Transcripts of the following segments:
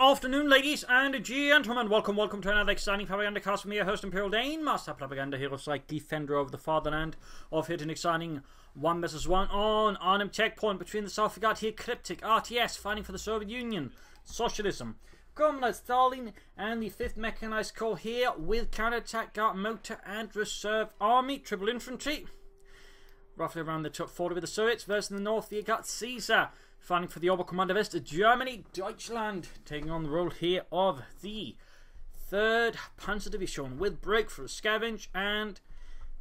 afternoon, ladies and gentlemen. Welcome to another exciting Propagandacast with me, your host Imperial Dane, Master Propaganda Hero Psych, Defender of the Fatherland, of hit an exciting 1 vs 1 on Arnhem Checkpoint between the South. We got here Kryptic, RTS, fighting for the Soviet Union, Socialism. Comrade Stalin and the 5th Mechanized Corps here with counterattack guard, motor and reserve army, triple infantry. Roughly around the top 40 with the Soviets. Versus in the north, you got Caesar fighting for the Oberkommando West, Germany, Deutschland, taking on the role here of the 3rd Panzer Division with breakthrough, scavenge, and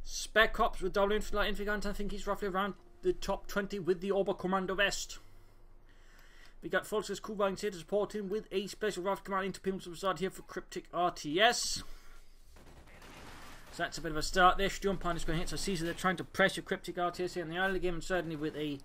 spec ops with double infantry guns. I think he's roughly around the top 20 with the Oberkommando West. We got Volkswagen's Kuban here to support him with a special rifle command into people to reside here for Kryptic RTS. So that's a bit of a start there. Sturmpine is going to hit. So Caesar, they're trying to pressure Kryptic RTS here in the early game, and certainly with a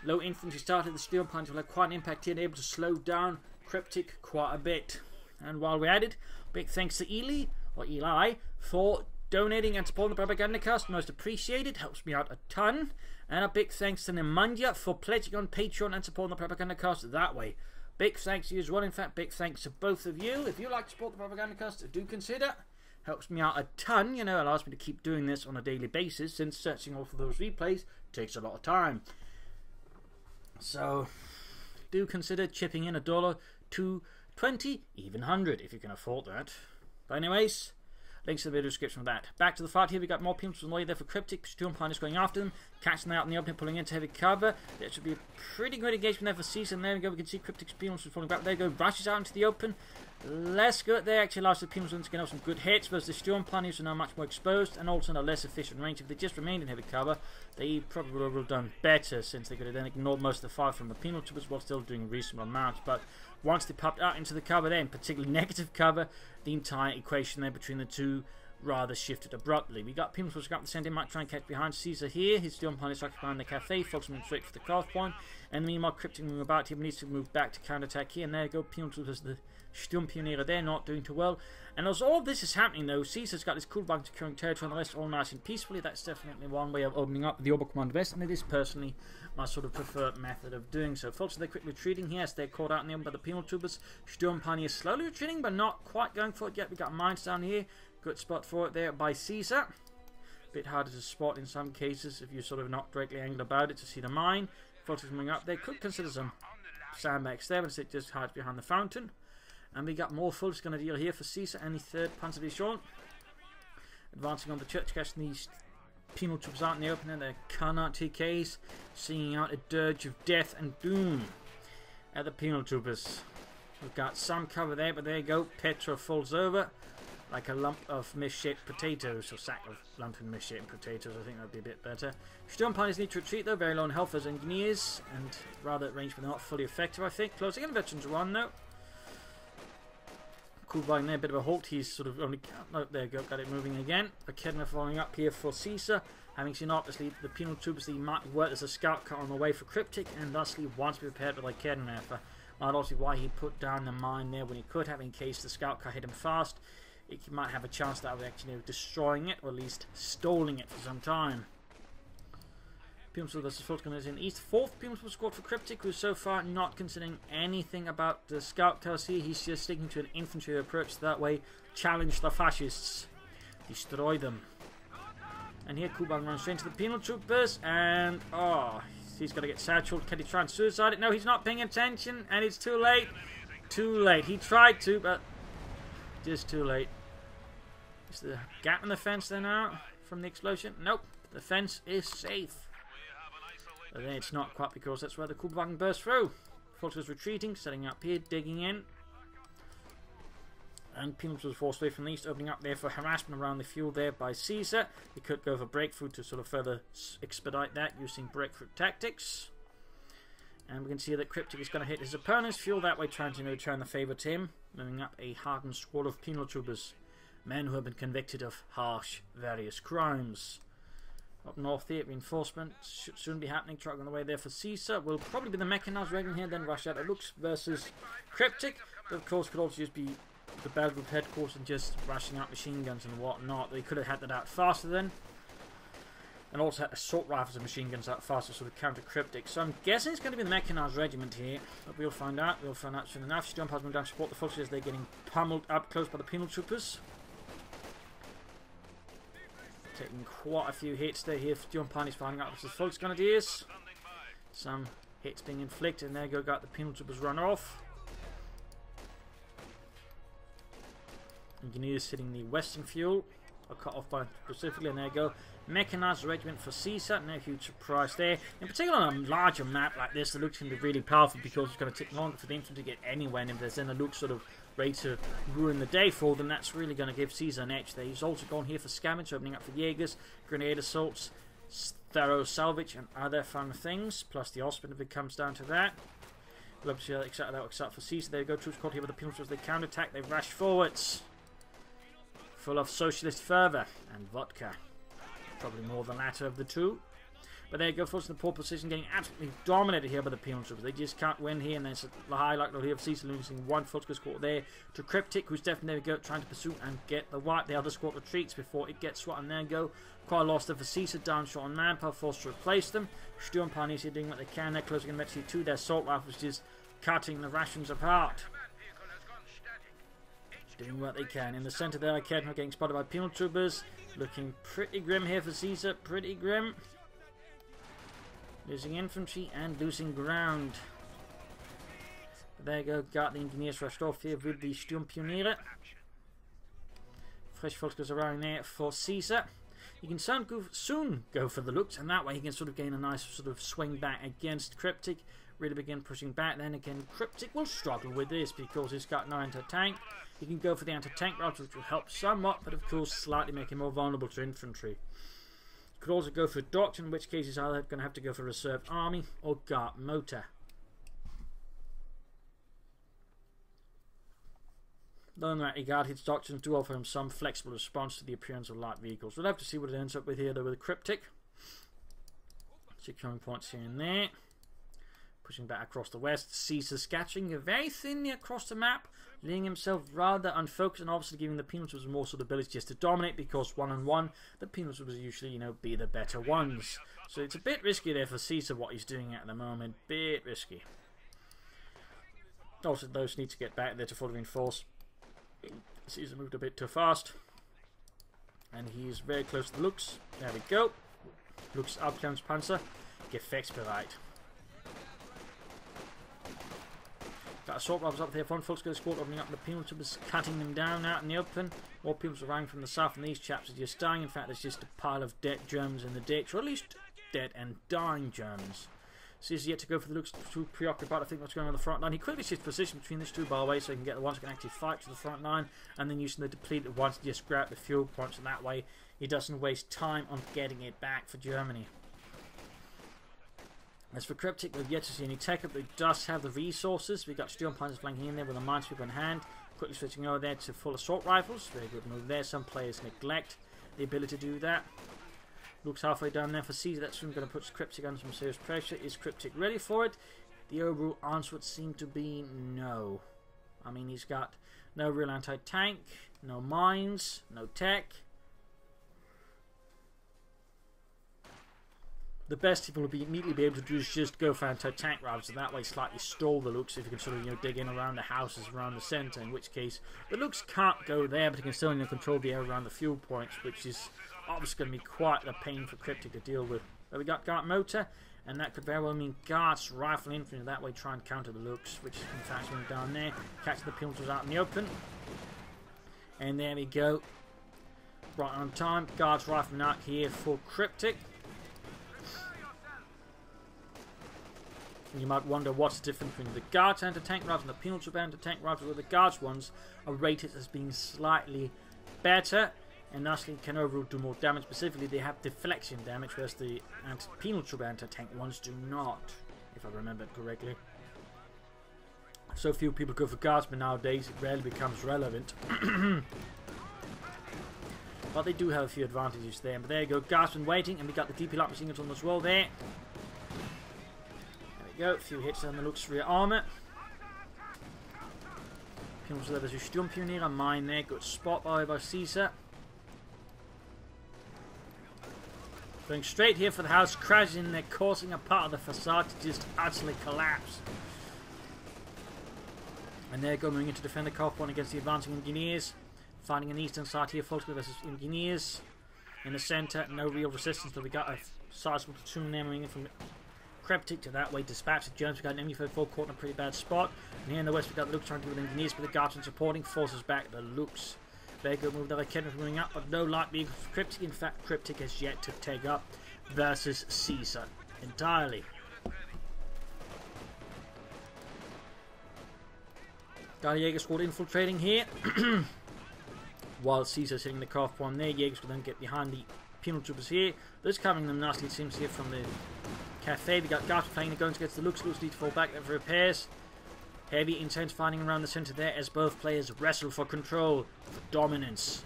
low infantry started, the Sturmpine will have quite an impact here and able to slow down Kryptic quite a bit. And while we're at it, big thanks to Eli for donating and supporting the Propagandacast. Most appreciated, helps me out a ton. And a big thanks to Nemanja for pledging on Patreon and supporting the Propagandacast that way. Big thanks to you as well. In fact, big thanks to both of you. If you like to support the Propagandacast, do consider. Helps me out a ton, you know, allows me to keep doing this on a daily basis, since searching all for those replays takes a lot of time. So, do consider chipping in $1, $2, $20, even $100 if you can afford that. But anyways, links to the video description of that. Back to the fight here, we got more people from the way there for Kryptic. Sturmpine is going after them, catching them out in the opening, pulling into heavy cover. There should be a pretty great engagement there for Caesar, and there we go, we can see Kryptic's Penals falling back. There we go, rushes out into the open. Less good there, actually allows the Penals to get off some good hits, whereas the Sturmpine are now much more exposed and also in a less efficient range. If they just remained in heavy cover, they probably would have done better, since they could have then ignored most of the fire from the penal tubers while still doing reasonable amounts. But once they popped out into the cover then, particularly negative cover, the entire equation there between the two rather shifted abruptly. We got Penals pushing up the centre, might try and catch behind Caesar here. His Sturmpine is occupying the cafe, focusing straight for the carve point. And meanwhile, Kryptic moving about here, needs to move back to counterattack here. And there you go, Penals as the Sturmpioneer there, not doing too well. And as all this is happening though, Caesar's got his cool bug securing territory on the rest all nice and peacefully. That's definitely one way of opening up the Oberkommando West, and it is personally my sort of preferred method of doing so. Folks, they're quickly retreating here as they're caught out in the open by the penal tubers. Sturmpioneer is slowly retreating, but not quite going for it yet. We got mines down here. Good spot for it there by Caesar. Bit harder to spot in some cases if you're sort of not directly angled about it to see the mine. Folks coming up, they could consider some sandbags there, but it just hides behind the fountain. And we got more full going to deal here for Caesar and the 3rd Panzer Division. Advancing on the church, catching these penal troops out in the open, and their Carnot TKs, singing out a dirge of death and doom at the penal troopers. We've got some cover there, but there you go. Petra falls over like a lump of misshaped potatoes, or sack of lump of misshaped potatoes. I think that'd be a bit better. Sturmpines need to retreat though, very low in health as engineers, and rather at range, but not fully effective, I think. Closing in, veterans 1 though. Cool buying there, a bit of a halt. He's sort of only. Oh, there you go, got it moving again. Akedna following up here for Caesar, having seen obviously the penal troopers that he might work as a scout cut on the way for Kryptic, and thusly wants to be prepared with Akedna for. Might also be why he put down the mine there when he could have, in case the scout cut hit him fast. He might have a chance that of actually destroying it, or at least stalling it for some time. Penal versus Fulton in East. 4th Penal squad for Kryptic, who's so far not considering anything about the scout tells here. He's just sticking to an infantry approach, that way challenge the fascists, destroy them. And here Kuban runs straight into the penal troopers, and oh, he's got to get satchelled. Can he try and suicide it? No, he's not paying attention, and it's too late. Too late. He tried to, but just too late. Is the gap in the fence there now from the explosion? Nope, the fence is safe. But then it's not quite, because that's where the Kuban burst through. Fulton's retreating, setting up here, digging in. And Penals was forced away from the east, opening up there for harassment around the fuel there by Caesar. He could go for breakthrough to sort of further expedite that using breakthrough tactics. And we can see that Kryptic is going to hit his opponent's fuel that way, trying to return the favour to him. Moving up a hardened squad of penal troopers. Men who have been convicted of harsh various crimes. Up north here, reinforcement should soon be happening. Truck on the way there for Caesar. Will probably be the mechanized regular here, then rush out. It looks versus Kryptic, but of course could also just be the battle group headquarters and just rushing out machine guns and whatnot. They could have had that out faster then. And also assault rifles and machine guns that fast to sort of counter Kryptic. So I'm guessing it's going to be the mechanized regiment here. But we'll find out. We'll find out soon enough. Storm has moved down to support the forces as they're getting pummeled up close by the penal troopers. Taking quite a few hits there here. Storm Party's finding out with the Folks Grenadiers. Some hits being inflicted. And there you go. Got the penal troopers run off. Engineers hitting the western fuel. Are cut off by specifically. And there you go. Mechanized regiment for Caesar, no huge surprise there. In particular on a larger map like this, the looks can be really powerful because it's going to take longer for the infantry to get anywhere, and if there's then a look sort of ready to ruin the day for them, that's really going to give Caesar an edge there. He's also gone here for scavenge, opening up for Jaegers, grenade assaults, thorough salvage, and other fun things, plus the Osprey if it comes down to that. We'll have to see how exactly that works out for Caesar. There you go, troops caught here with the penal troops, they counterattack, they rush forwards. Full of socialist fervour and vodka. Probably more the latter of the two. But there you go, forcing the poor position, getting absolutely dominated here by the penal troopers. They just can't win here, and there's a high likelihood here of Caesar losing one Folks squad there to Kryptic, who's definitely there we go, trying to pursue and get the wipe. The other squad retreats before it gets swat, and there you go. Quite a loss there for Caesar, down shot on manpower, forced to replace them. Sturm Pioneers here doing what they can. They're closing immediately to their assault rifles, just cutting the rations apart. Doing what they can. In the centre there, Kedma getting spotted by penal troopers. Looking pretty grim here for Caesar. Pretty grim. Losing infantry and losing ground. But there you go. Got the engineers rushed off here with the Sturmpioniere. Fresh Volkers arriving there for Caesar. You can soon go for the looks, and that way he can sort of gain a nice sort of swing back against Kryptic. Really begin pushing back. Then again, Kryptic will struggle with this because he's got no anti-tank. You can go for the anti-tank route, which will help somewhat, but of course slightly make him more vulnerable to infantry. You could also go for Doctrine, in which case he's either going to have to go for Reserve Army or Guard Motor. Though in that regard, his Doctrines do offer him some flexible response to the appearance of light vehicles. We'll have to see what it ends up with here, though, with Kryptic. Securing points here and there. Pushing back across the west. Caesar scattering very thinly across the map, leaving himself rather unfocused, and obviously giving the penal troopers more sort of ability just to dominate, because one-on-one, the penal troopers usually, be the better ones. So it's a bit risky there for Caesar what he's doing at the moment. Bit risky. Also, those need to get back there to fully reinforce. Caesar moved a bit too fast. And he's very close to the looks. There we go. Looks outcomes Panzer. Gefechtsbereit. Got assault rifles up there. One Folks squad opening up the penal troopers, cutting them down out in the open. More people arriving from the south, and these chaps are just dying. In fact, there's just a pile of dead Germans in the ditch, or at least dead and dying Germans. Caesar's yet to go for the looks, too preoccupied, I think, what's going on the front line. He quickly shifts position between these two, by the way, so he can get the ones that can actually fight to the front line, and then using the depleted ones to just grab the fuel points, and that way he doesn't waste time on getting it back for Germany. As for Kryptic, we've yet to see any tech up, but it does have the resources. We've got Sturm Panzers flanking in there with a minesweeper in hand. Quickly switching over there to full assault rifles. Very good move there. Some players neglect the ability to do that. Looks halfway down there for Caesar. That's soon going to put Kryptic under some serious pressure. Is Kryptic ready for it? The overall answer would seem to be no. I mean, he's got no real anti-tank, no mines, no tech. The best he will immediately be able to do is just go for anti-tank routes, and that way slightly stall the looks if you can sort of dig in around the houses around the centre, in which case the looks can't go there, but he can still control the air around the fuel points, which is obviously going to be quite a pain for Kryptic to deal with. But we got Guard Motor, and that could very well mean Guards, Rifle, Infantry, that way try and counter the looks, which is in fact going down there, catching the penalties out in the open. And there we go. Right on time, Guards, Rifle, and Arc here for Kryptic. You might wonder what's the difference between the Guards anti-tank rifles and the penal troop anti-tank rifles, where the Guards ones are rated as being slightly better and thusly can overall do more damage. Specifically, they have deflection damage, whereas the penal troop anti-tank ones do not, if I remember it correctly. So few people go for Guardsmen nowadays, it rarely becomes relevant. But they do have a few advantages there. But there you go, Guardsmen waiting, and we got the DP light machine guns on as well there. Go, a few hits on the looks rear armour. Penal troop levels with Sturmpioniere, mine there, good spot by Caesar. Going straight here for the house, crashing in there, causing a part of the facade to just utterly collapse. And they're going in to defend the CoH2 against the advancing engineers. Finding an eastern side here, Fulton versus engineers. In the centre, no real resistance, but we got a sizable platoon there moving in from Kryptic to that way, dispatch the Germans. We got an MU-34 caught in a pretty bad spot. And here in the west, we got the Lux trying to deal with engineers, but the Guardsmen supporting forces back the Lux. Very good move, the Raketten moving up, but no light vehicles for Kryptic. In fact, Kryptic has yet to take up versus Caesar entirely. Got a Jaeger squad infiltrating here. While Caesar's hitting the CoH2 there, Jaegers will then get behind the penal troopers here. This covering them nicely, it seems, here from the cafe. We got Guardsmen playing the guns against the Lux. Lux need to fall back there for repairs. Heavy, intense fighting around the centre there as both players wrestle for control, for dominance.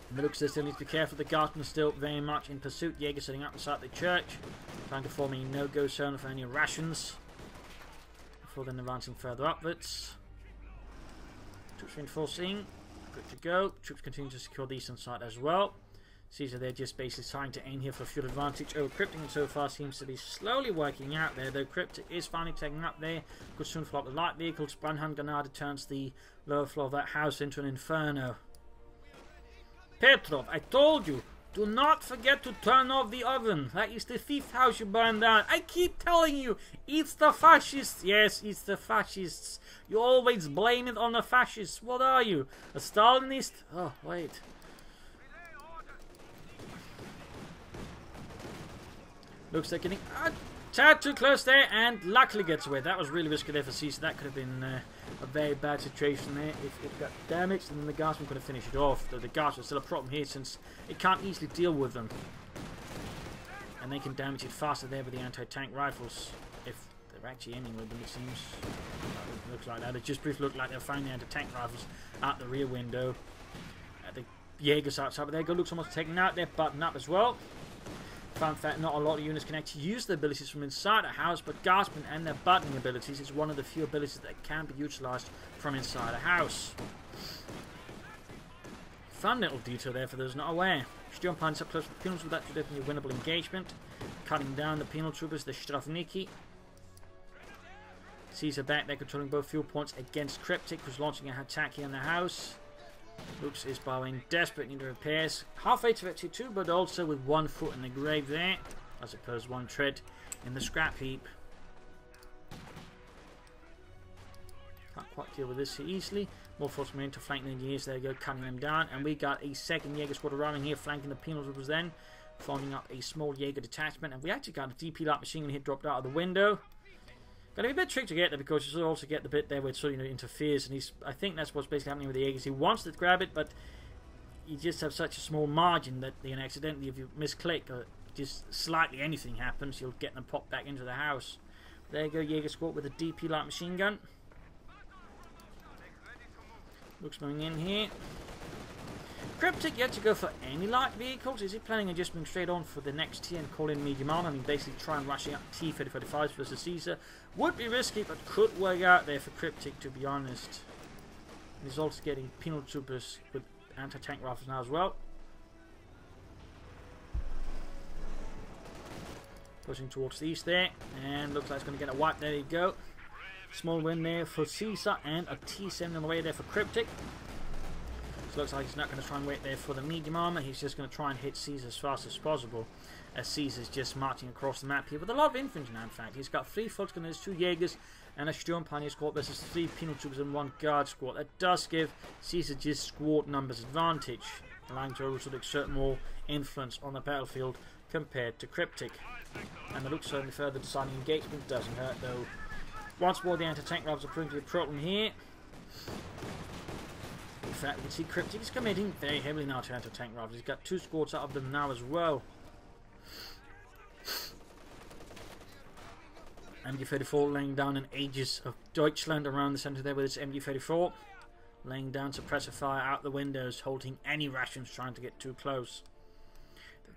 And the Lux still needs to be careful. The Guardsmen are still very much in pursuit. Jaeger setting up inside the church, trying to form a no-go zone for any rations. Before then advancing further upwards. Troops reinforcing. Good to go. Troops continue to secure the eastern side as well. Caesar there just basically trying to aim here for a fuel advantage over Kryptic, and so far seems to be slowly working out there, though Kryptic is finally taking up there. Could soon follow up with light vehicles. Brandhand Granada turns the lower floor of that house into an inferno. Petrov, I told you, do not forget to turn off the oven. That is the fifth house you burned down. I keep telling you, it's the fascists. Yes, it's the fascists. You always blame it on the fascists. What are you, a Stalinist? Oh, wait. Looks like getting a tad too close there, and luckily gets away. That was really risky there for Caesar. That could have been a very bad situation there. If it got damaged, and then the Guardsmen could have finished it off. Though the Guardsmen are still a problem here since it can't easily deal with them. And they can damage it faster there with the anti-tank rifles. If they're actually aiming with them, it seems. It looks like that. It just briefly looked like they're firing the anti-tank rifles out the rear window. The Jaegers outside, but there go. Looks almost taken out. They're buttoned up as well. Found that not a lot of units can actually use the abilities from inside a house, but Guardsmen and their buttoning abilities is one of the few abilities that can be utilised from inside a house. Fun little detail there for those not aware. Sturmpanzer up close to the penal troopers, that should definitely a winnable engagement. Cutting down the penal troopers, the Strafniki. Caesar back there controlling both fuel points against Kryptic, who's launching an attack here in the house. Lux is bowing, desperate into repairs. Halfway to victory too, but also with one foot in the grave there. I suppose one tread in the scrap heap. Can't quite deal with this easily. More forces coming in to flank the engineers. There you go, cutting them down. And we got a second Jaeger squad arriving here, flanking the penal troopers then. Forming up a small Jaeger detachment. And we actually got a DP light machine gun here dropped out of the window. Gonna be a bit tricky to get there because you also get the bit there where it sort of interferes, and I think that's what's basically happening with the Jaegers. He wants to grab it, but you just have such a small margin that accidentally, if you misclick or just slightly anything happens, you'll get them popped back into the house. There you go, Jaeger squad with a DP light machine gun. Looks moving in here. Kryptic yet to go for any light vehicles. Is he planning on just moving straight on for the next tier and call in medium armor? I mean, basically try and rushing up T-35s versus Caesar. Would be risky, but could work out there for Kryptic, to be honest. And he's also getting penal troopers with anti-tank rifles now as well. Pushing towards the east there, and looks like it's going to get a wipe. There you go. Small win there for Caesar, and a T7 on the way there for Kryptic. So looks like he's not going to try and wait there for the medium armor. He's just going to try and hit Caesar as fast as possible, as Caesar's just marching across the map here with a lot of infantry now. In fact, he's got 3 Volksgunners, 2 Jaegers, and a Sturmpanier squad versus 3 penal troopers and 1 guard squad. That does give Caesar just squad numbers advantage, allowing to also exert more influence on the battlefield compared to Kryptic. And it looks certainly further deciding engagement doesn't hurt though. Once more, the anti-tank rifles are proving to be a problem here. In fact, we can see Kryptic is committing very heavily now to anti-tank rifles. He's got 2 squads out of them now as well. MG34 laying down an Aegis of Deutschland around the centre there with its MG34. Laying down suppressor fire out the windows, holding any rations trying to get too close.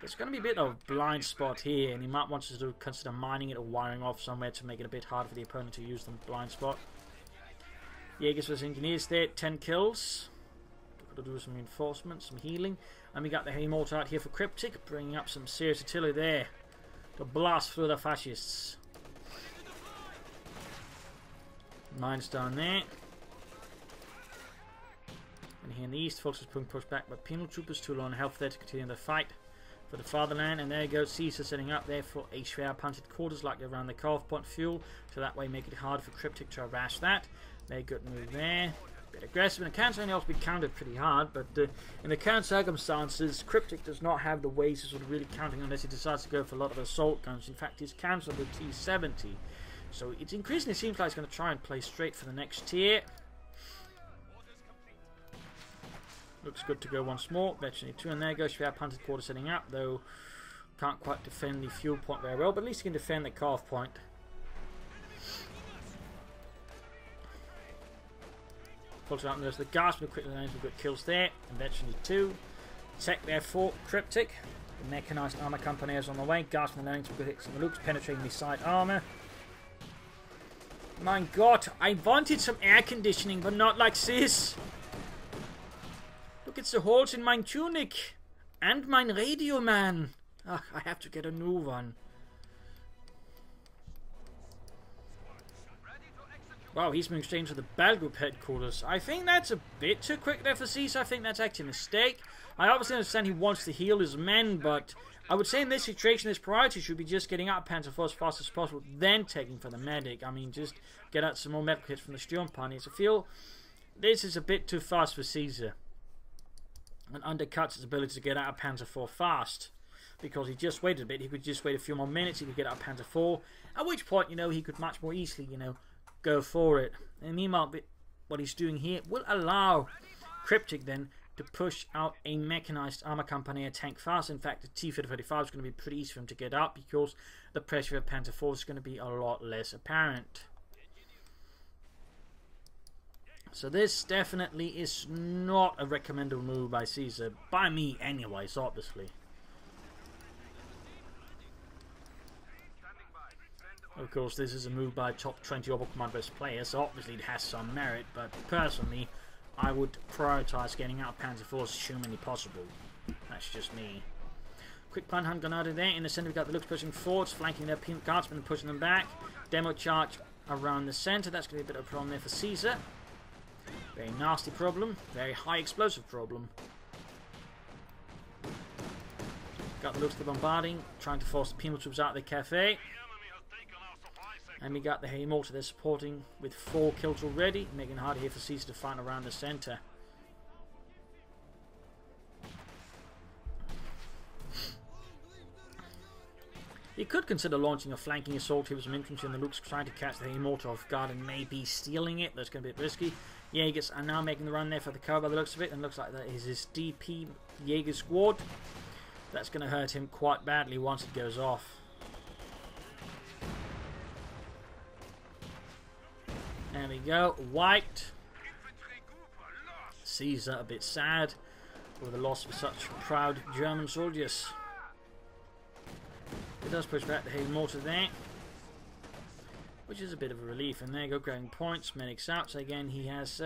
There's going to be a bit of a blind spot here, and he might want to consider mining it or wiring off somewhere to make it a bit harder for the opponent to use the blind spot. Jaegers versus engineers there, 10 kills. Got to do some reinforcements, some healing. And we got the Mortar out here for Kryptic, bringing up some serious artillery there to blast through the fascists. Mines down there. And here in the east, folks is being pushed back by penal troopers. Too low on health there to continue the fight for the fatherland. And there goes Caesar setting up there for a schwer panzered quarters like around the CoH point fuel. So that way make it hard for Kryptic to harass that. Very good move there. Bit aggressive. And it can certainly also be countered pretty hard. But in the current circumstances, Kryptic does not have the ways to sort of really counting unless he decides to go for a lot of assault guns. In fact, he's cancelled the T70. So it increasingly seems like he's going to try and play straight for the next tier. Looks good to go once more. Veteran 2, and there goes schwer panzered quarter setting up, though can't quite defend the fuel point very well, but at least he can defend the CoH point. Pulls out and goes to the gas with quick lanes. We've got kills there. And Veteran 2. Tech there for Kryptic. The mechanized armor company is on the way. Gas with the lanes. We've got hits on the loops, penetrating the side armor. My god, I wanted some air conditioning, but not like this. Look, it's the holes in my tunic. And my radio, man. Ugh, I have to get a new one. Wow, he's moving straight into the battle group headquarters. I think that's a bit too quick there for Caesar. I think that's actually a mistake. I obviously understand he wants to heal his men, but I would say in this situation, his priority should be just getting out Panzer IV as fast as possible, then taking for the medic. I mean, just get out some more medical kits from the Sturm Pioneers. I feel this is a bit too fast for Caesar, and undercuts his ability to get out of Panzer IV fast, because he just waited a bit. He could just wait a few more minutes, he could get out of Panzer IV, at which point, you know, he could much more easily, you know, go for it. And meanwhile, what he's doing here will allow Kryptic then to push out a mechanized armor company, a tank fast. In fact, the T34 is going to be pretty easy for him to get up, because the pressure of Panzer IV is going to be a lot less apparent. So this definitely is not a recommendable move by Caesar. By me anyways, obviously. Of course, this is a move by top 20 Orbital Command Base players, so obviously it has some merit, but personally, I would prioritise getting out of Panzer IV as humanly possible. That's just me. Quick plant hand grenade there. In the centre, we've got the looks pushing forwards, flanking their guardsmen and pushing them back. Demo charge around the centre. That's going to be a bit of a problem there for Caesar. Very nasty problem. Very high explosive problem. Got the looks of the bombarding, trying to force the penal troops out of the cafe. And we got the Mortar there supporting with 4 kills already, making it harder here for Caesar to find around the centre. He could consider launching a flanking assault here with some infantry, and the Luke's trying to catch the Mortar off guard and maybe stealing it. That's going to be a bit risky. Jaegers are now making the run there for the cover by the looks of it, and looks like that is his DP Jaeger squad. That's going to hurt him quite badly once it goes off. There we go, wiped. Caesar a bit sad with the loss of such proud German soldiers. It does push back the Mortar there, which is a bit of a relief. And there you go, grabbing points, medics out. So again, he has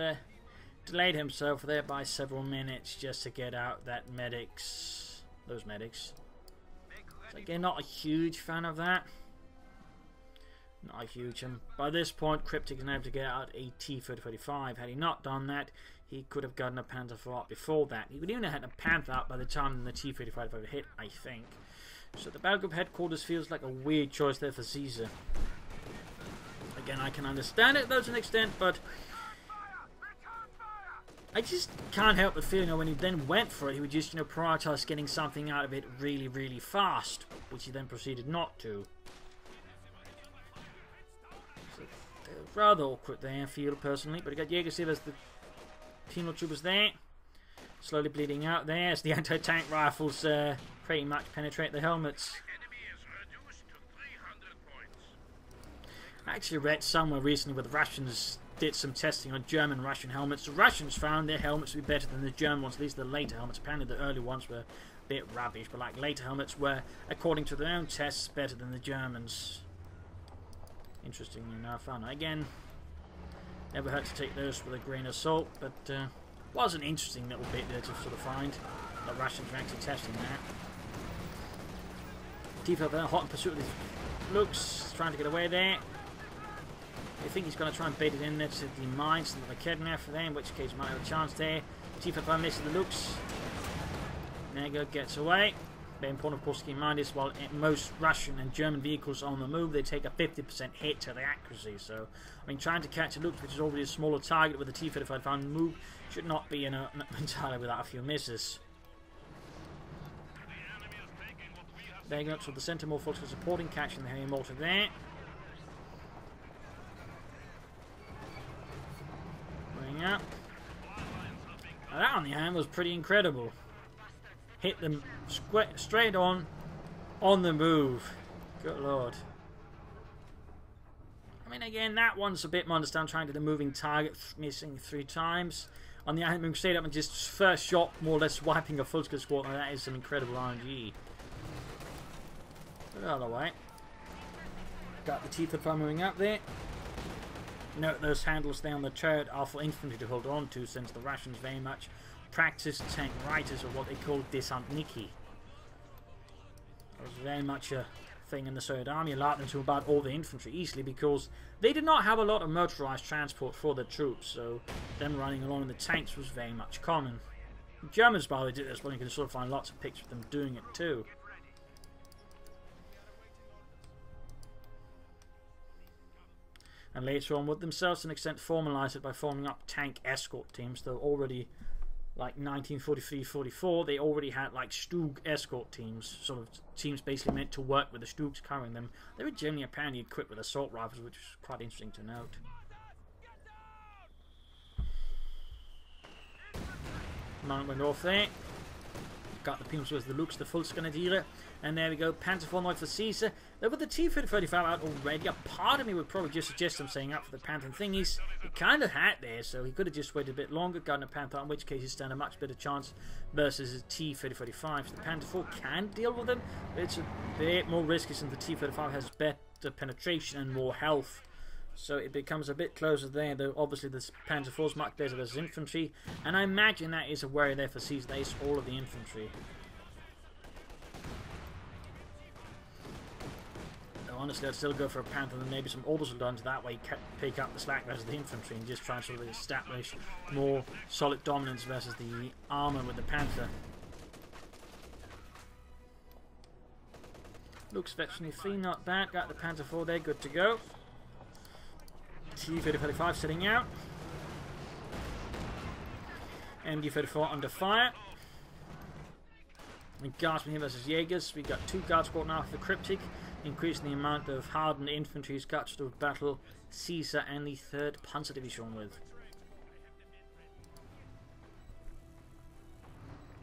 delayed himself there by several minutes just to get out those medics. So again, not a huge fan of that. Not a huge. And by this point, Kryptic is able to get out a T34. Had he not done that, he could have gotten a Panzer IV before that. He would even have had a Panther out by the time the T35 hit, I think. So the battle group headquarters feels like a weird choice there for Caesar. Again, I can understand it though to an extent, but I just can't help but feel, you know, when he then went for it, he would just, you know, prioritise getting something out of it really, really fast, which he then proceeded not to. Rather awkward there, I feel, personally. But you got Jaeger see there's the penal troopers there. Slowly bleeding out there as the anti-tank rifles pretty much penetrate the helmets. I actually read somewhere recently where the Russians did some testing on German-Russian helmets. The Russians found their helmets to be better than the German ones, at least the later helmets. Apparently the early ones were a bit rubbish, but like later helmets were, according to their own tests, better than the Germans. Interestingly enough, I know. Again, never hurt to take those with a grain of salt, but Was an interesting little bit there to sort of find. The Russians were actually testing that. T34 hot in pursuit of his looks, trying to get away there. I think he's going to try and bait it in there to the mines and the Kidnap for them, in which case he might have a chance there. T34 misses the looks. Nego gets away. Very important, of course, to keep in mind is while most Russian and German vehicles are on the move, they take a 50% hit to the accuracy. So, I mean, trying to catch a looks, which is already a smaller target with the T35 on the move, should not be entirely without a few misses. They go up to the centre, more folks are supporting, catching the heavy mortar there. Going up. Now that, on the hand, was pretty incredible. Hit them straight on the move. Good lord. I mean, again, that one's a bit more understand, trying to do the moving target, missing 3 times. On the other hand, moving straight up and just first shot, more or less wiping a full squad. Now, that is some incredible RNG. Put it out of the way. Got the teeth of moving up there. Note those handles there on the turret are for infantry to hold on to, since the Russians very much practice tank writers, or what they call desantniki. That was very much a thing in the Soviet army, allowed them to about all the infantry easily because they did not have a lot of motorized transport for their troops, so them running along in the tanks was very much common. The Germans, by the way, did this, but you can sort of find lots of pictures of them doing it too. And later on, would themselves to an extent formalize it by forming up tank escort teams, though already like 1943-44, they already had like Stug escort teams, sort of teams basically meant to work with the Stugs carrying them. They were generally apparently equipped with assault rifles, which is quite interesting to note. Mount went off there. Got the Pims with the looks, the full Scanadira. And there we go, Panzer IV for Caesar. With the T-35 out already, a part of me would probably just suggest him saying up for the Panther thingies. He kind of had there, so he could have just waited a bit longer, gotten a Panther, in which case he'd stand a much better chance versus a T-35. So the Panther IV can deal with him, but it's a bit more risky since the T-35 has better penetration and more health. So it becomes a bit closer there, though obviously the Panzer IV is much better versus infantry. And I imagine that is a worry there for Caesar, that is all of the infantry. Honestly, I'd still go for a Panther and maybe some orders will done to that way pick up the slack versus the infantry and just try and sort of establish more solid dominance versus the armour with the Panther. Looks veteranly free, not bad. Got the Panther 4 there, good to go. T-35 sitting out. MD-34 under fire. And Guardsmen here versus Jaegers. We got 2 guard squad now for the Kryptic, increasing the amount of hardened infantry he's got to battle Caesar and the 3rd Panzer Division with.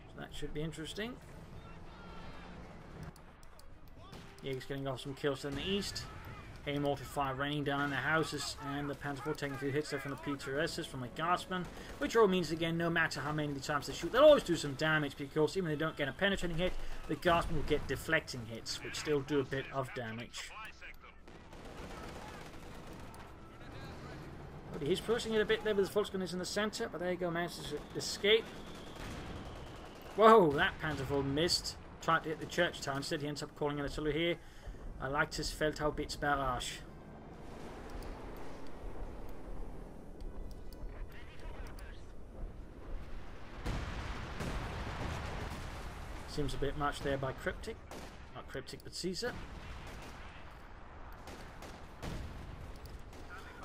So that should be interesting. Jaegers getting off some kills in the east. Heavy mortar fire raining down in the houses, and the Panzer IV taking a few hits there from the P2Ss from the Guardsmen, which all means again, no matter how many times they shoot, they'll always do some damage because even if they don't get a penetrating hit, the Guardsmen will get deflecting hits, which still do a bit of damage. But he's pushing it a bit there with his Volksgun is in the centre, but there you go, manages to escape. Whoa, that Panzer IV missed. Tried to hit the church tower, instead he ends up calling an artillery here. I liked his Feldhaubitz barrage. Seems a bit much there by Kryptic. Not Kryptic, but Caesar.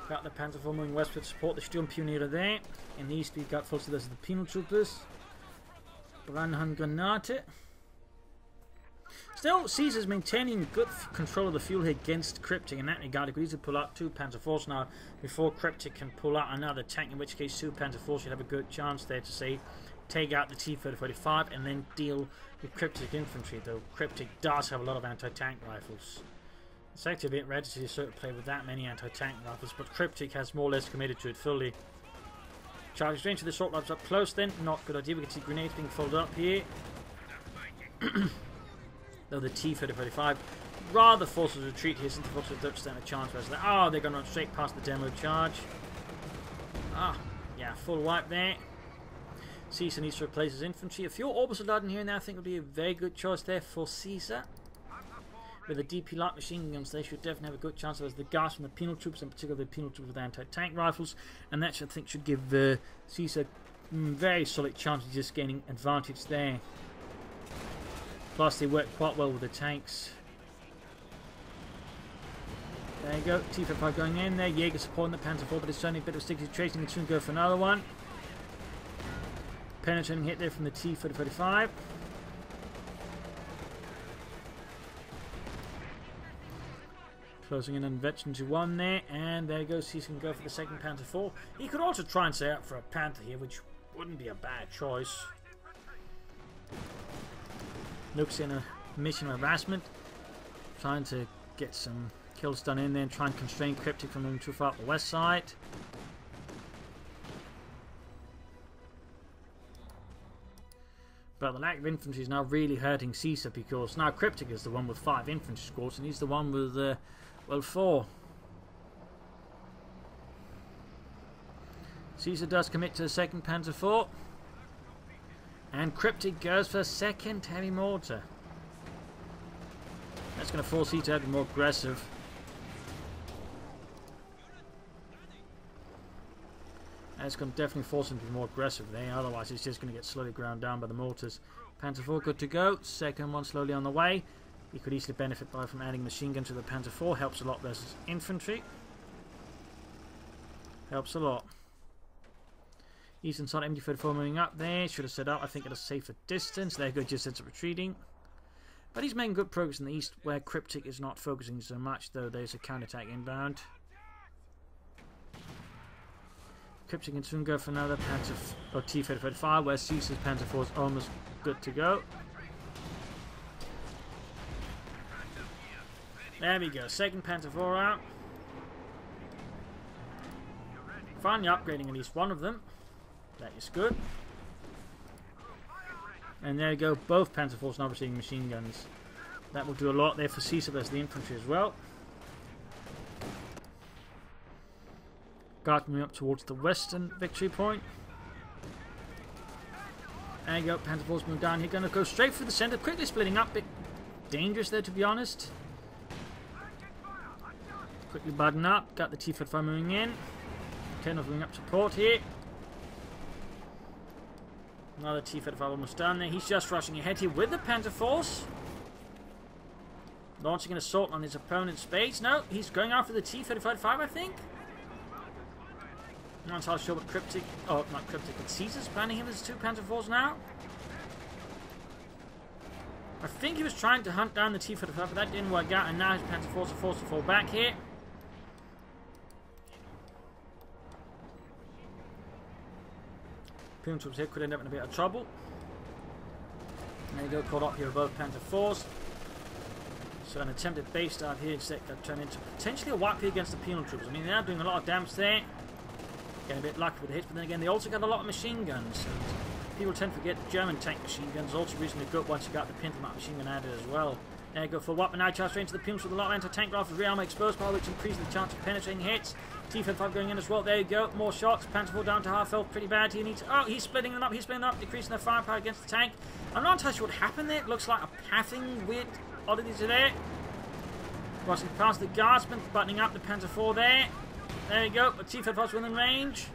Got the Panzer IV moving westward to support the Sturmpioniere there. In the east we got full the penal troopers. Brandhandgranate. Still, Caesar's maintaining good control of the fuel here against Kryptic. In that regard, he could easily pull out 2 Panzer IVs now before Kryptic can pull out another tank, in which case 2 Panzer IVs should have a good chance there to say take out the T-35 and then deal with Kryptic infantry, though Kryptic does have a lot of anti-tank rifles. It's actually a bit rare to see a certain play with that many anti-tank rifles, but Kryptic has more or less committed to it fully. Charging straight to the assault rifles up close then, not good idea. We can see grenades being folded up here. Though the T-35 rather forces a retreat here since the Volkswagen don't stand a chance versus that. Oh, they're going to run straight past the demo charge. Ah, yeah, full wipe there. Caesar needs to replace his infantry. A few Orbisoldat in here now I think would be a very good choice there for Caesar. With the DP light machine guns, they should definitely have a good chance as the guards from the penal troops, in particular the penal troops with anti-tank rifles, and that I think should give Caesar very solid chance of just gaining advantage there. Plus they work quite well with the tanks. There you go, T35 going in there, Jaeger supporting the Panzer IV, but it's certainly a bit of a sticky situation, and soon go for another one. Penetrating hit there from the T3045. Closing in on Veteran to 1 there, and there goes. He can go for the second Panzer IV. He could also try and set up for a Panther here, which wouldn't be a bad choice. Looks in a mission harassment, trying to get some kills done in there and try and constrain Kryptic from moving too far up the west side. But the lack of infantry is now really hurting Caesar, because now Kryptic is the one with 5 infantry squads and he's the one with well, 4. Caesar does commit to the second Panzer IV. And Kryptic goes for a second heavy mortar. That's going to force Caesar to be more aggressive. That's going to definitely force him to be more aggressive there. Otherwise, he's just going to get slowly ground down by the mortars. Panzer IV good to go. Second one slowly on the way. He could easily benefit from adding machine gun to the Panzer IV. Helps a lot versus infantry. Helps a lot. Eastern side MG34 moving up there. Should have set up, I think, at a safer distance. There you go, just ends up retreating. But he's making good progress in the east, where Kryptic is not focusing so much, though there's a counterattack inbound. Kryptic can soon go for another Panzer or T-35, where Caesar's Panzer IV is almost good to go. There we go, second Panzer IV out. Finally upgrading at least one of them. That is good. And there you go, both Panzer IVs now receiving machine guns. That will do a lot there for Caesar versus the infantry as well. Guard moving up towards the western victory point. There you go, Panzer IVs moving down here, going to go straight through the centre, quickly splitting up. Bit dangerous there, to be honest. Quickly button up, got the T-35 moving in. Kenov moving up support here. Another T-35 almost done there. He's just rushing ahead here with the Panzer Force. Launching an assault on his opponent's base. No, he's going after the T-35, I think. Not entirely sure what Kryptic... Oh, not Kryptic, but Caesar's planning him as 2 Panzer IVs now. I think he was trying to hunt down the T-35, but that didn't work out, and now his Panzer IVs are forced to fall back here. Penal troops here could end up in a bit of trouble. There you go, caught up here with both Panzer IVs. So an attempted base start here instead got turned into potentially a wipe here against the penal troops. I mean, they are doing a lot of damage there. Getting a bit lucky with the hits, but then again, they also got a lot of machine guns. And people tend to forget the German tank machine guns are also reasonably good once you got the Pintermap machine gun added as well. There you go for weapon now, charge straight into the penal with a lot of anti-tank rifles, rear armor exposed power, which increases the chance of penetrating hits. T-35 going in as well. There you go. More shots. Panzer IV down to half health. Pretty bad. He needs... Oh, he's splitting them up. He's splitting them up. Decreasing their firepower against the tank. I'm not entirely sure what happened there. It looks like a pathing weird oddities there. Rushing past the guardsmen. Buttoning up the Panzer IV there. There you go. The T-35's within range.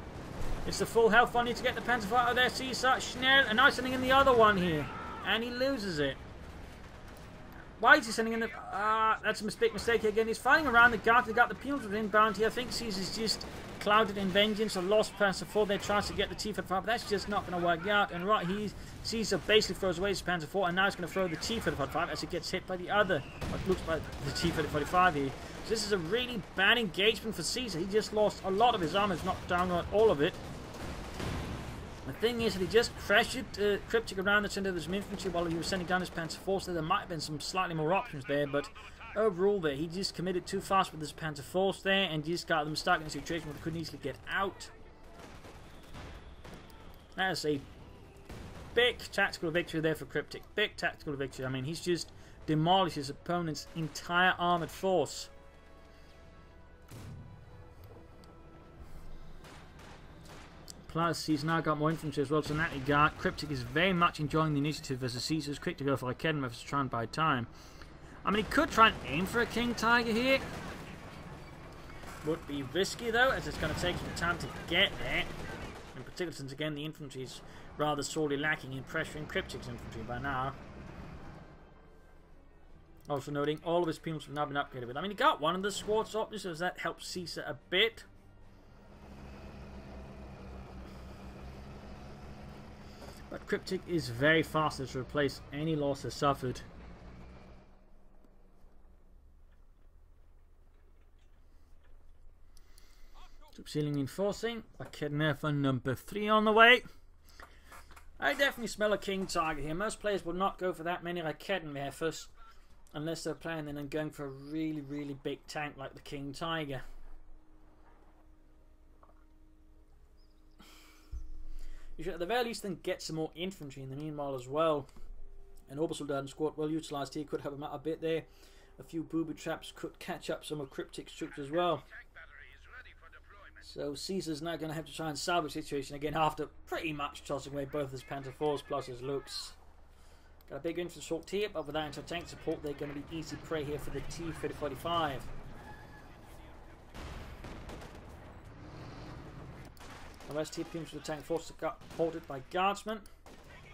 It's the full health one. Need to get the Panzer IV out of there. Caesar. Schnell. And now he's sending in the other one here. And he loses it. Why is he sending in the... that's a mistake again. He's fighting around the guard. They got the penal troops inbound here. I think Caesar's just clouded in vengeance or lost Panzer IV. They tries to get the T-35, but that's just not going to work out. And right, Caesar basically throws away his Panzer IV, and now he's going to throw the T-35 as it gets hit by the other. What looks like the T-35 here. So this is a really bad engagement for Caesar. He just lost a lot of his armor, if not downright all of it. The thing is that he just pressured Kryptic around the centre of his infantry while he was sending down his Panzer IV, so there might have been some slightly more options there, but overall there, he just committed too fast with his Panzer IV there, and just got them stuck in a situation where they couldn't easily get out. That is a big tactical victory there for Kryptic. Big tactical victory. I mean, he's just demolished his opponent's entire armoured force. Plus, he's now got more infantry as well, so in that regard, Kryptic is very much enjoying the initiative versus Caesar's quick to go for a Kedem to try and buy time. I mean, he could try and aim for a King Tiger here. Would be risky though, as it's going to take some time to get there. In particular, since again the infantry is rather sorely lacking in pressuring Kryptic's infantry by now. Also noting, all of his penals have now been upgraded with. I mean, he got one of the squads up, so that helps Caesar a bit. But Kryptic is very fast to replace any losses suffered. Ceiling reinforcing. Kedem number 3 on the way. I definitely smell a King Tiger here. Most players will not go for that many Kedem unless they're playing then and going for a really, really big tank like the King Tiger. You should at the very least then get some more infantry in the meanwhile as well. An Obersoldaten squad well utilised here could help him out a bit there. A few booby traps could catch up some of Kryptic's troops as well. So Caesar's now going to have to try and salvage the situation again after pretty much tossing away both his Panzer IVs plus his Lukes. Got a big infantry assault here, but without anti-tank support they're going to be easy prey here for the T34. The rest here teams with the tank force got supported by guardsmen.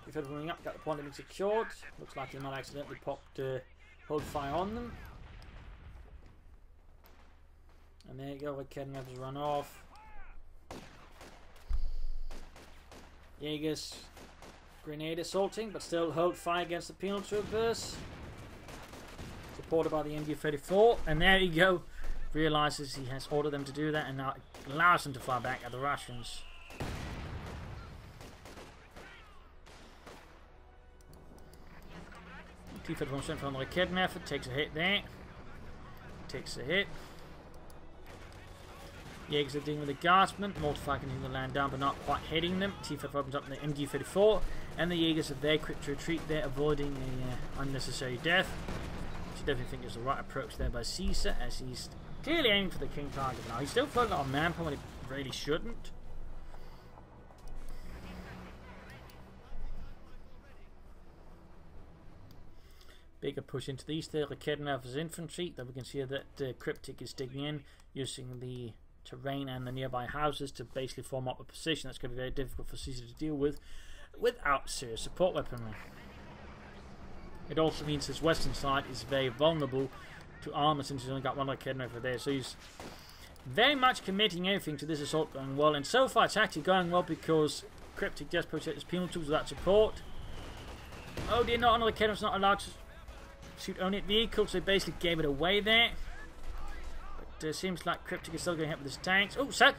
If they're running up, got the point of being secured. Looks like he might accidentally popped hold fire on them. And there you go, with Kedem has run off. Jaegers grenade assaulting, but still hold fire against the penal troopers. Supported by the MG34. And there you go. Realizes he has ordered them to do that and now allows them to fire back at the Russians. T34 sent from the Kedem effort, takes a hit there. Takes a hit. Jaegers are dealing with the guardsmen. Mortify continuing to land down but not quite hitting them. T34 opens up the MG34 and the Jaegers are very quick to retreat there, avoiding an unnecessary death. Which I definitely think is the right approach there by Caesar, as he's clearly aiming for the King Tiger now. He's still focused on manpower when he really shouldn't. Bigger push into the east there. The Kedem of his infantry. Then we can see that Kryptic is digging in, using the terrain and the nearby houses to basically form up a position that's going to be very difficult for Caesar to deal with without serious support weaponry. It also means his western side is very vulnerable to armor since he's only got one Kedem over there. So he's very much committing everything to this assault going well, and so far it's actually going well because Kryptic just pushed out his penal troops without support. Oh dear, not another Kedem's not allowed to shoot only at vehicles, so he basically gave it away there. But it seems like Kryptic is still going to hit with his tanks. Oh, set!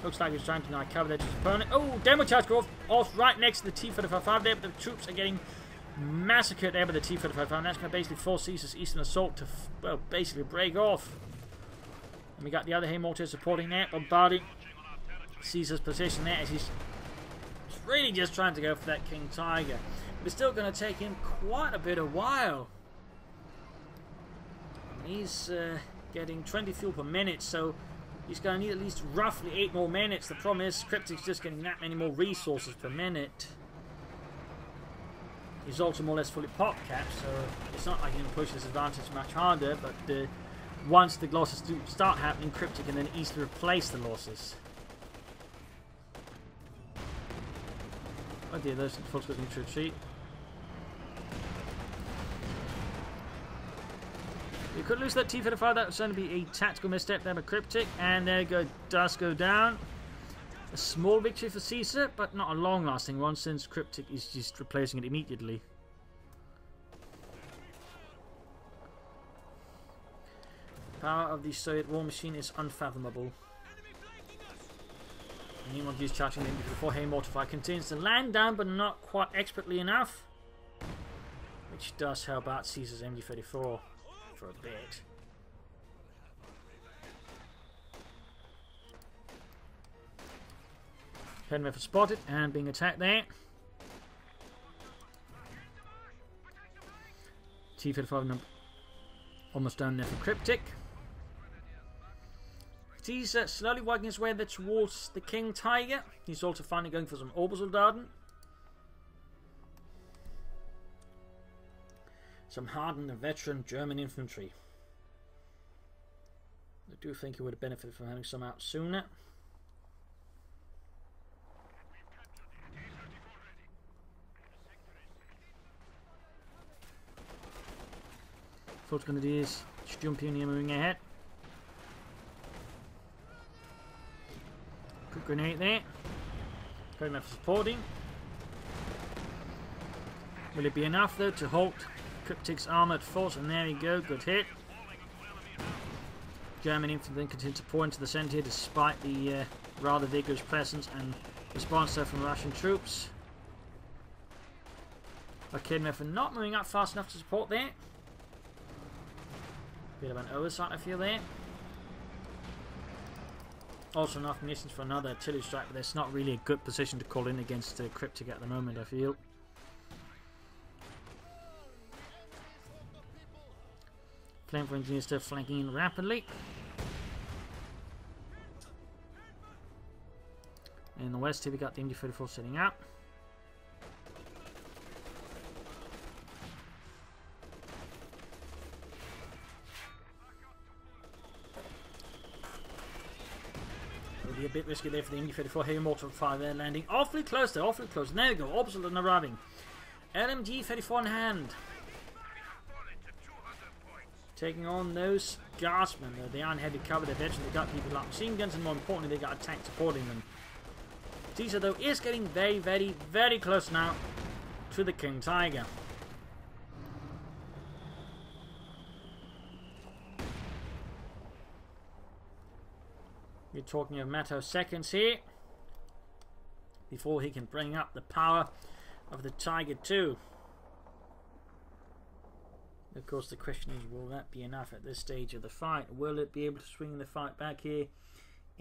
Looks like he's trying to now cover that to his opponent. Oh, demo charge go off right next to the T35 there, but the troops are getting massacred there by the T35, and that's going to basically force Caesar's eastern assault to, well, basically break off. And we got the other Haymortar supporting that, bombarding Caesar's position there, as he's really just trying to go for that King Tiger. It's still going to take him quite a bit of while. He's getting 20 fuel per minute, so he's going to need at least roughly 8 more minutes. The problem is Kryptic's just getting that many more resources per minute. He's also more or less fully pop capped, so it's not like he can push his advantage much harder, but once the losses do start happening, Kryptic can then easily replace the losses. Oh dear, those folks got need to retreat. You could lose that T35, that was going to be a tactical misstep there by Kryptic, and there does go down. A small victory for Caesar, but not a long-lasting one, since Kryptic is just replacing it immediately. The power of the Soviet war machine is unfathomable. Anyone who's charging in before Haymortar continues to land down, but not quite expertly enough, which does help out Caesar's MG34 for a bit. Kedem spotted and being attacked there. T35 almost down there for Kryptic. Caesar slowly working his way there towards the King Tiger. He's also finally going for some Obersoldaten. Some hardened and veteran German infantry. I do think he would have benefited from having some out sooner. What's going to do is jump in here, moving ahead. Quick grenade there. Going enough for supporting. Will it be enough though to halt Kryptic's armoured force? And there we go, good hit. German infantry then continue to pour into the centre here despite the rather vigorous presence and response there from Russian troops. Arcade method not moving up fast enough to support there. Bit of an oversight I feel there. Also enough munitions for another artillery strike, but it's not really a good position to call in against Kryptic at the moment, I feel. Flamethrower engineers still flanking in rapidly. In the west here we got the MG34 setting up. Be a bit risky there for the MG34 heavy mortar fire there, landing awfully close there, awfully close. And there we go, Obersoldaten arriving. LMG 34 in hand. Taking on those guardsmen. They aren't heavy cover, they're veterans, they've got people like machine guns, and more importantly, they've got a tank supporting them. Caesar though is getting very, very, very close now to the King Tiger. We're talking a matter of seconds here before he can bring up the power of the Tiger 2. Of course, the question is, will that be enough at this stage of the fight? Will it be able to swing the fight back here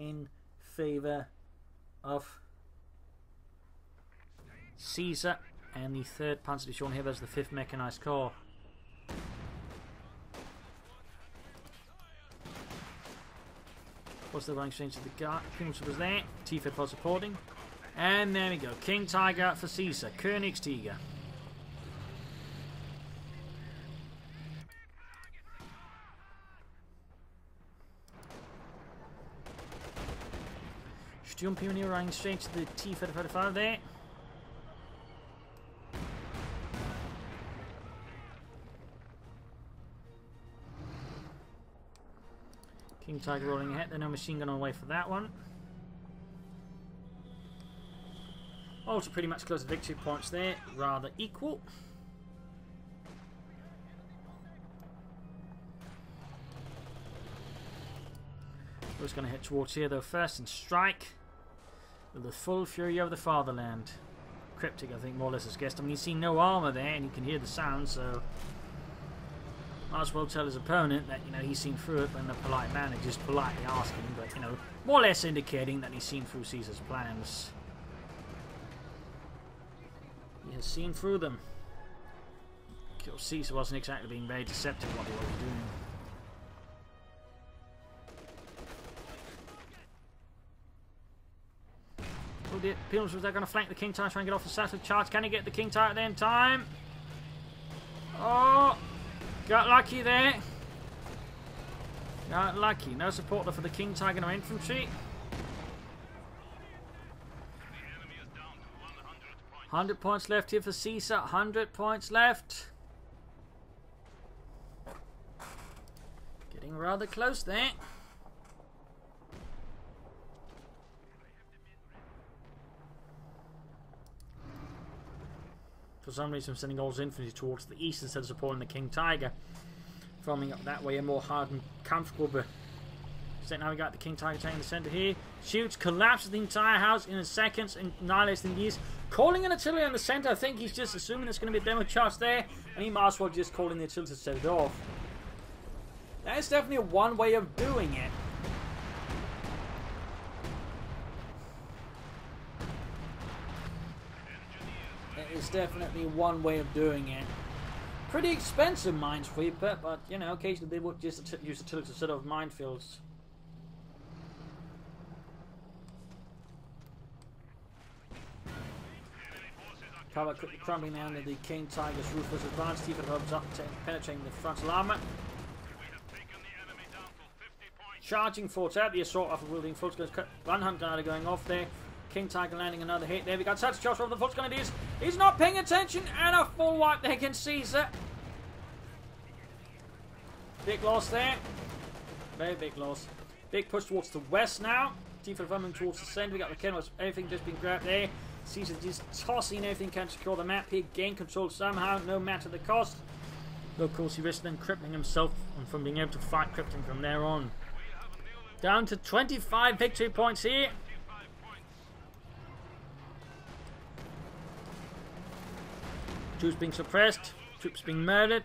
in favour of Caesar and the 3rd Panzer Division here as the 5th Mechanized Corps? What's the running strength of the guard? Pimps was there. T34 supporting. And there we go. King Tiger for Caesar. Königstiger. Sturmpioneer running straight to the T35 there. King Tiger rolling ahead, there's no machine gun on the way for that one. Also pretty much close to victory points there, rather equal. We're just going to head towards here though first and strike with the full fury of the fatherland. Kryptic, I think, more or less has guessed. I mean, he's seen no armour there and you can hear the sound, so might as well tell his opponent that, you know, he's seen through it, but in a polite manner, just politely asking, but, you know, more or less indicating that he's seen through Caesar's plans. He has seen through them. Because Caesar wasn't exactly being very deceptive what he was doing. Oh dear, Pilgrims, they're going to flank the King Tiger, try and get off the saddle charge. Can he get the King Tiger there in time? Oh! Got lucky there. Got lucky. No support there for the King Tiger, no infantry. 100 points left here for Caesar. 100 points left. Getting rather close there. For some reason, I'm sending all his infantry towards the east instead of supporting the King Tiger. Forming up that way a more hard and comfortable, but now we got the King Tiger taking the centre here. Shoots, collapses the entire house in a second, annihilating the east. Calling an artillery on the centre. I think he's just assuming there's going to be a demo charge there, and he might as well just call in the artillery to set it off. That is definitely one way of doing it. It's definitely one way of doing it. Pretty expensive minesweeper, but you know, occasionally they would just use artillery to set off minefields. cover, quickly crumbling down into the King Tiger's ruthless advance. T34 up, penetrating the frontal armor. Charging forwards out, the assault rifle wielding full scale run hunt glider going off there. King Tiger landing another hit there. We got such a charge from the full scale. He's not paying attention, and a full wipe there against Caesar. Big loss there. Very big loss. Big push towards the west now. T34 moving towards the centre. We got the Kenworth. Everything just been grabbed there. Caesar just tossing everything, can secure the map here. Gain control somehow, no matter the cost. Though of course he risked then crippling himself from being able to fight Kryptic from there on. Down to 25 victory points here. Troops being suppressed. Troops being murdered.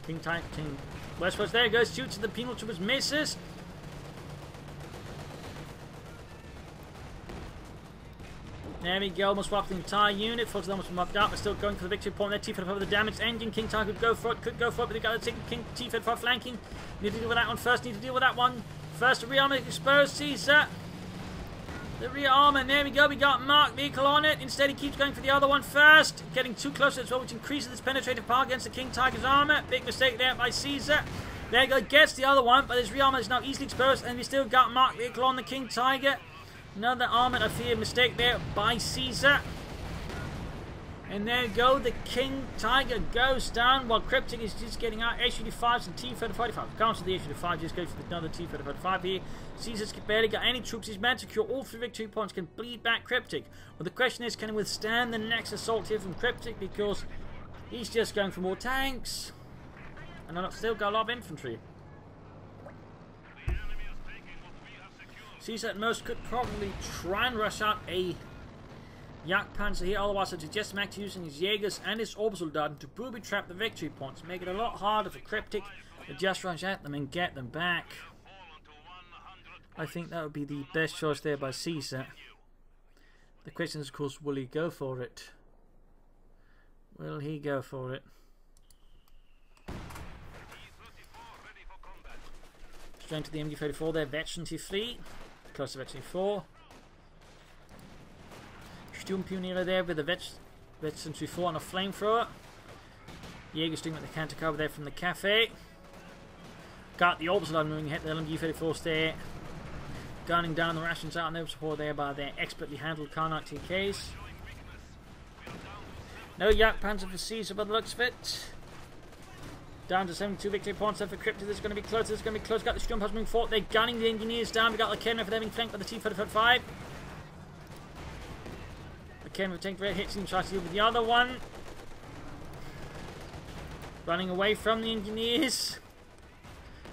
King westwards, there he goes, shoots at the penal troopers, misses. There we go, almost wiped the entire unit. Fulton almost wiped out, but still going for the victory point there. T34 over the damaged engine. King Tiger could go for it, but they got to take King T34 flanking. Need to deal with that one first, need to deal with that one first. The rear armor exposed, Caesar. The rear armor, and there we go, we got Mark vehicle on it. Instead, he keeps going for the other one first. Getting too close as well, which increases its penetrative power against the King Tiger's armor. Big mistake there by Caesar. There you go, gets the other one, but his rear armor is now easily exposed, and we still got Mark vehicle on the King Tiger. Another armored, I fear, mistake there by Caesar. And there you go, the King Tiger goes down while Kryptic is just getting out H-35s and T-35. Counts the H-35, just go for another T-35 here. Caesar's barely got any troops. He's managed to secure all 3 victory points, can bleed back Kryptic. Well, the question is, can he withstand the next assault here from Kryptic? Because he's just going for more tanks. And I've still got a lot of infantry. Caesar at most could probably try and rush out a Jagdpanzer here, otherwise I'd suggest him actually using his Jaegers and his Obersoldaten to booby trap the victory points, make it a lot harder for Kryptic to just rush at them and get them back. I think that would be the best choice there by Caesar. The question is, of course, will he go for it? Will he go for it? Straight to the MG34 there, Veteran T3, close to Veteran 4. Sturmpionierer there with the Veteran T4 on a flamethrower. Jaeger's doing with the counter cover there from the cafe. Got the Obersoldaten moving ahead, the LMG-34's there. Gunning down the rations out on their support there by their expertly handled Karnak TKs. No Jagdpanzer for Caesar by the looks of it. Down to 72 victory points there for Kryptic. This is going to be close, this is going to be close. Got the Sturmpanzer moving forward, they're gunning the engineers down. We got the Kenner for them being flanked by the T-35. The Kenner will take great hits and try to deal with the other one. Running away from the engineers.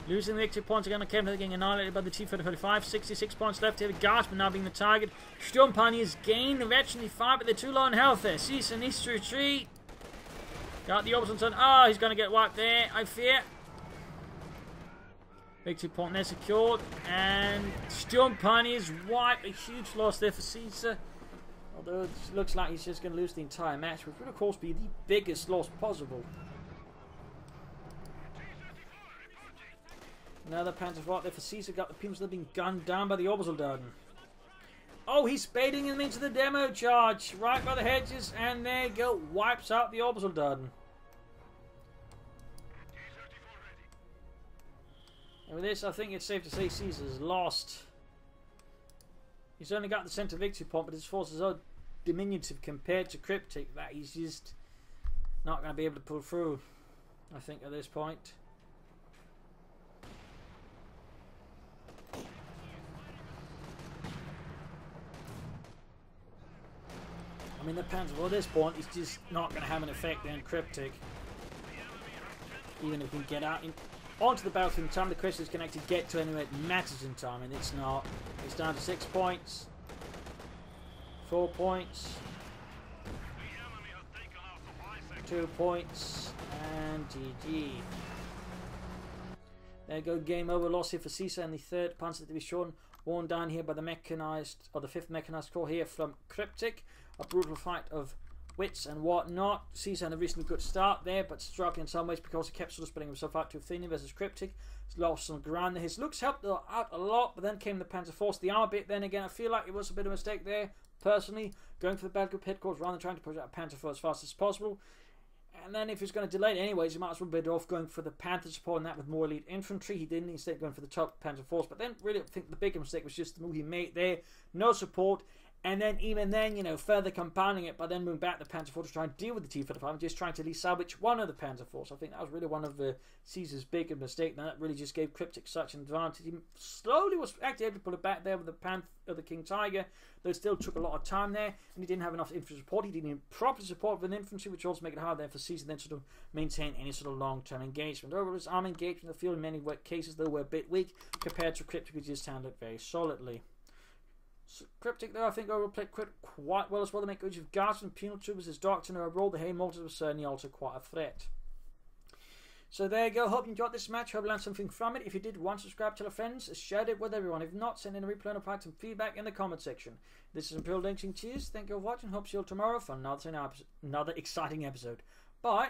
Losing the victory points again on Kenner, getting annihilated by the T-35. 66 points left here. Garsman now being the target. Sturmpioneers gain eventually 5, but they're too low in health there. Caesar needs to retreat. Got the Obersoldaten. Oh, he's going to get wiped there, I fear. Victory point there secured. And Sturmpioneers wiped. A huge loss there for Caesar. Although it looks like he's just going to lose the entire match, which would of course be the biggest loss possible. Another Panzer right there for Caesar. Got the Pims that have been gunned down by the Obersoldaten. Oh, he's spading him into the demo charge. Right by the hedges. And there you go. Wipes out the Obersoldaten. And with this, I think it's safe to say Caesar's lost. He's only got the centre victory point, but his forces are diminutive compared to Kryptic. That he's just not going to be able to pull through, I think, at this point. I mean, the Panzer at this point is just not going to have an effect on Kryptic. Even if we get out onto the battlefield in time, the question is can actually get to anywhere it matters in time, and it's not. It's down to 6 points, 4 points, 2 points, and GG. There you go, game over. Loss here for Caesar and the 3rd Panzer Division, worn down here by the mechanized, or the 5th mechanized corps here from Kryptic. A brutal fight of wits and whatnot. Caesar had a reasonably good start there, but struggling in some ways because he kept sort of spreading himself out too thinly versus Kryptic. He's lost some ground there. His looks helped out a lot, but then came the Panzer Force. The armor bit, then again, I feel like it was a bit of a mistake there. personally going for the battle group headquarters rather than trying to push out Panzer IV as fast as possible. And then if he's going to delay it anyways, he might as well bid off going for the Panther support and that with more elite infantry. He didn't, instead going for the top Panzer force. But then really I think the bigger mistake was just the move he made there. No support. And then even then, you know, further compounding it by then moving back the Panzer IV to try and deal with the T-35 and just trying to at least salvage one of the Panzer force. I think that was really one of Caesar's bigger mistakes. And that really just gave Kryptic such an advantage. He slowly was actually able to pull it back there with the King Tiger, though it still took a lot of time there. And he didn't have enough infantry support. He didn't have proper support with infantry, which also made it hard there for Caesar then sort of maintain any sort of long-term engagement. Overall, his army engagement in the field in many cases, though, were a bit weak compared to Kryptic, who just handled it very solidly. So Kryptic, though, I think overall played quite well as well. The make use of guards and penal troopers as doctrine overall. The Haymortars were certainly also quite a threat. So there you go. Hope you enjoyed this match. Hope you learned something from it. If you did, subscribe, tell your friends, share it with everyone. If not, send in a replay and provide some feedback in the comment section. This is Imperial Dancing. Cheers. Thank you for watching. Hope to see you all tomorrow for another exciting episode. Bye.